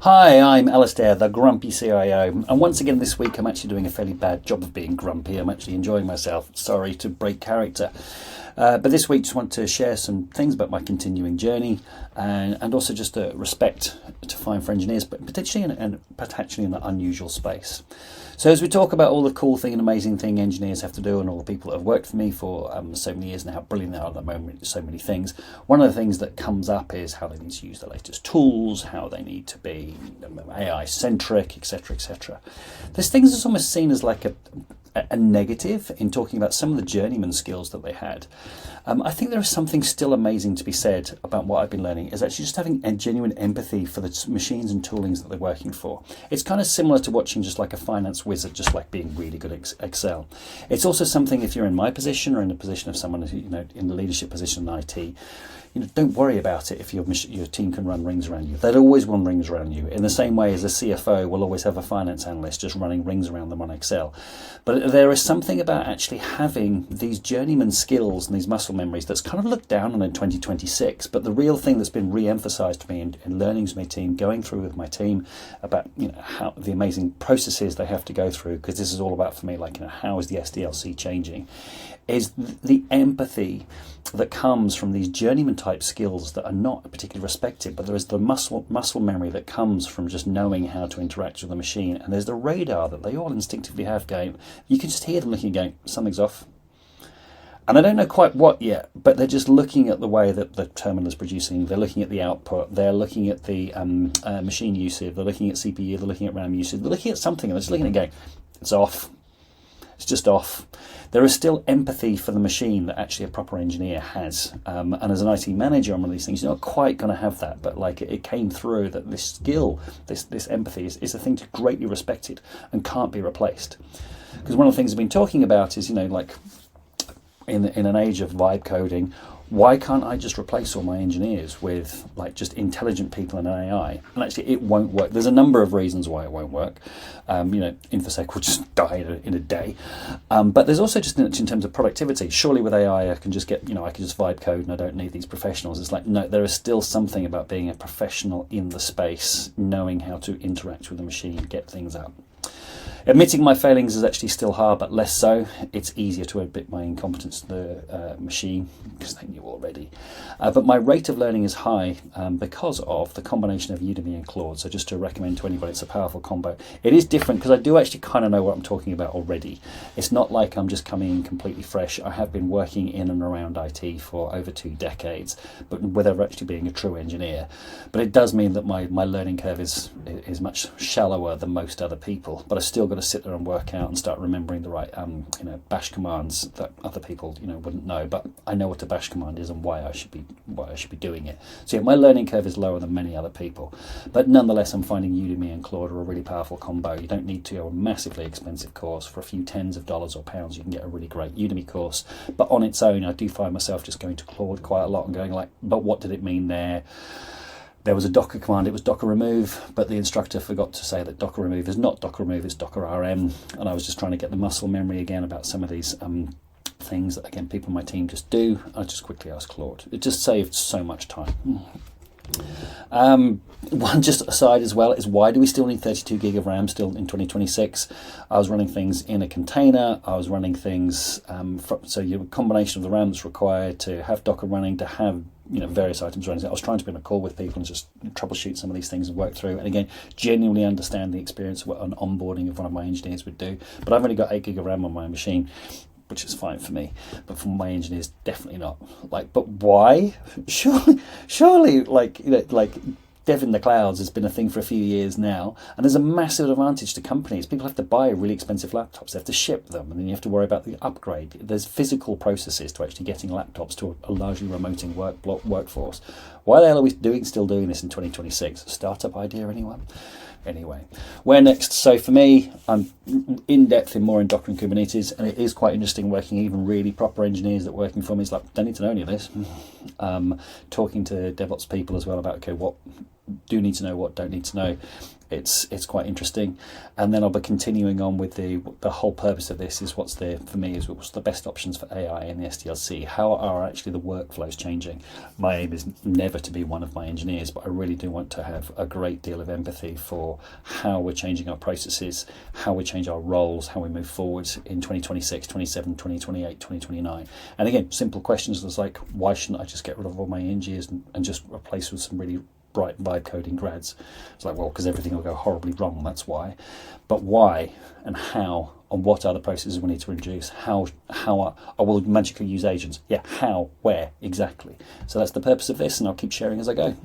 Hi, I'm Alistair, the Grumpy CIO, and once again this week I'm actually doing a fairly bad job of being grumpy. I'm actually enjoying myself. Sorry to break character. But this week just want to share some things about my continuing journey and also just a respect to Fine for engineers, but potentially in an unusual space. So as we talk about all the cool thing and amazing thing engineers have to do and all the people that have worked for me for so many years and how brilliant they are at the moment, so many things, one of the things that comes up is how they need to use the latest tools, how they need to be AI centric, etc., etc. There's things that's almost seen as like a negative in talking about some of the journeyman skills that they had. I think there is something still amazing to be said about what I've been learning is actually just having a genuine empathy for the machines and toolings that they're working for. It's kind of similar to watching just like a finance wizard, just like being really good at Excel. It's also something if you're in my position or in the position of someone who, in the leadership position in IT, don't worry about it if your team can run rings around you. They'll always run rings around you in the same way as a CFO will always have a finance analyst just running rings around them on Excel. But there is something about actually having these journeyman skills and these muscle memories that's kind of looked down on in 2026. But the real thing that's been re-emphasized to me in learnings with my team, going through with my team about how the amazing processes they have to go through, because this is all about for me like how is the SDLC changing, is the empathy that comes from these journeyman type skills that are not particularly respected, but there is the muscle memory that comes from just knowing how to interact with the machine, and there's the radar that they all instinctively have going. You can just hear them looking and going, something's off. And I don't know quite what yet, but they're just looking at the way that the terminal is producing. They're looking at the output. They're looking at the machine usage. They're looking at CPU. They're looking at RAM usage. They're looking at something, and they're just looking and going, it's off. It's just off. There is still empathy for the machine that actually a proper engineer has. And as an IT manager on one of these things, you're not quite going to have that. But like it came through that this skill, this empathy is a thing to greatly respected and can't be replaced. Because one of the things I've been talking about is, like in an age of vibe coding, why can't I just replace all my engineers with like just intelligent people and AI? And actually it won't work. There's a number of reasons why it won't work. InfoSec will just die in a day. But there's also just in terms of productivity. Surely with AI I can just get, I can just vibe code and I don't need these professionals. It's like, no, there is still something about being a professional in the space, knowing how to interact with the machine, get things up. Admitting my failings is actually still hard, but less so. It's easier to admit my incompetence to the machine because they knew already. But my rate of learning is high because of the combination of Udemy and Claude. So just to recommend to anybody, it's a powerful combo. It is different because I do actually kind of know what I'm talking about already. It's not like I'm just coming in completely fresh. I have been working in and around IT for over 2 decades, but without actually being a true engineer. But it does mean that my learning curve is much shallower than most other people. But I still got to sit there and work out and start remembering the right bash commands that other people wouldn't know, but I know what a bash command is and why I should be doing it. So yeah, my learning curve is lower than many other people, but nonetheless I'm finding Udemy and Claude are a really powerful combo. You don't need to go a massively expensive course. For a few tens of dollars or pounds you can get a really great Udemy course, but on its own I do find myself just going to Claude quite a lot and going like, but what did it mean there? There was a Docker command, it was Docker remove, but the instructor forgot to say that Docker remove is not Docker remove, it's Docker RM. And I was just trying to get the muscle memory again about some of these things that, again, people on my team just do. I just quickly asked Claude. It just saved so much time. One just aside as well is, why do we still need 32 gig of RAM still in 2026? I was running things in a container. I was running things so your combination of the RAM that's required to have Docker running, to have various items running. I was trying to be on a call with people and just troubleshoot some of these things and work through, and again genuinely understand the experience of what an onboarding of one of my engineers would do. But I've only got 8 gig of RAM on my machine, which is fine for me, but for my engineers definitely not. But why? Surely like dev in the clouds has been a thing for a few years now, and there's a massive advantage to companies. People have to buy really expensive laptops, they have to ship them, and then you have to worry about the upgrade. There's physical processes to actually getting laptops to a largely remoting workforce. Why the hell are we still doing this in 2026? Startup idea, anyone? Anyway, where next? So for me, I'm in depth more in Docker and Kubernetes, and it is quite interesting working even really proper engineers that are working for me. It's like, don't need to know any of this. Talking to DevOps people as well about, okay, do need to know, what don't need to know. It's quite interesting. And then I'll be continuing on with the whole purpose of this is what's the best options for AI in the SDLC. How are actually the workflows changing? My aim is never to be one of my engineers, but I really do want to have a great deal of empathy for how we're changing our processes, how we change our roles, how we move forward in 2026, 27, 2028, 2029. And again, simple questions like, why shouldn't I just get rid of all my engineers and just replace with some really bright vibe coding grads? It's like, well, because everything will go horribly wrong, that's why. But why and how and what are the processes we need to introduce? How I will magically use agents. Yeah, how, where, exactly. So that's the purpose of this, and I'll keep sharing as I go.